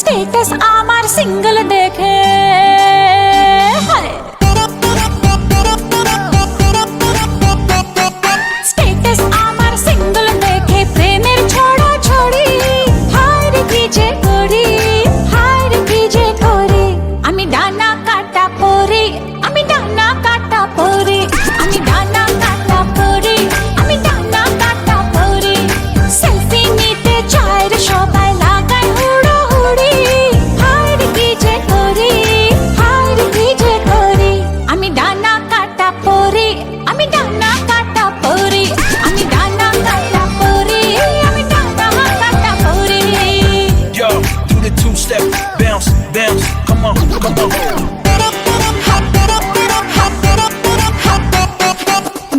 Status আমার single দেখে status আমার সিঙ্গেল দেখে প্রেমের ছড়া ছড়ি হায় রে কি যে করি হায় রে কি যে করি আমি ডানা কাটা পরি আমি ডানা কাটা পরি আমি ডানা কাটা পরি আমি ডানা কাটা পরি সেলফি নিতে চায় রে সবাই লাগায় হুড়োহুড়ি হায় রে কি যে করি হায় রে কি যে করি আমি ডানা কাটা পরি আমি ডানা কাটা পরি আমি ডানা কাটা পরি আমি ডানা কাটা পরি Yo, do the two-step, bounce, bounce, come on, come on.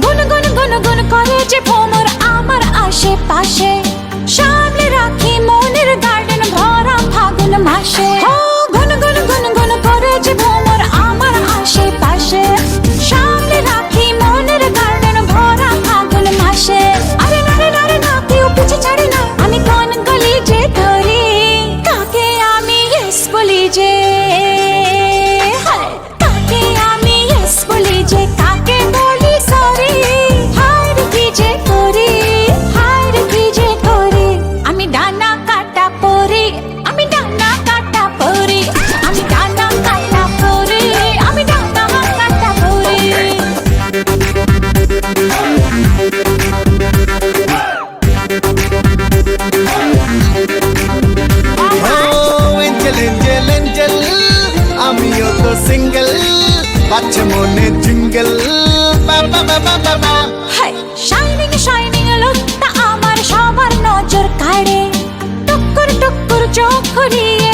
গুন গুন গুন গুন করে যে ভ্রমর আমার আশেপাশে সামনে রাখি মনের গার্ডেন ভরা ফাগুন মাসে গুন গুন গুন গুন করে যে ভ্রমর আমার আশেপাশে সামনে রাখি মনের গার্ডেন ভরা ফাগুন মাসে আরে না রে না রে না কেউ পিছে ছাড়ে না আমি কোন গলি যে ধরি কাকে আমি ইয়েস বলি যে কাকে আমি ইয়েস বলি যে কাকে বলি সরি হায় রে কি যে করি হায় রে কি যে করি আমি ডানা কাটা পরি আমি ডানা কাটা পরি আমি ডানা কাটা পরি আমি ডানা কাটা পরি এঞ্জেল এঞ্জেল এঞ্জেল আমিও তো সিঙ্গেল বাচ্চা মনে জিঙ্গেল বাবা বাবা বাবা হাই শাইনিং শাইনিং লুকটা আমার সবার নজর কাড়ে টুকুর টুকুর চোখ ঘুরিয়ে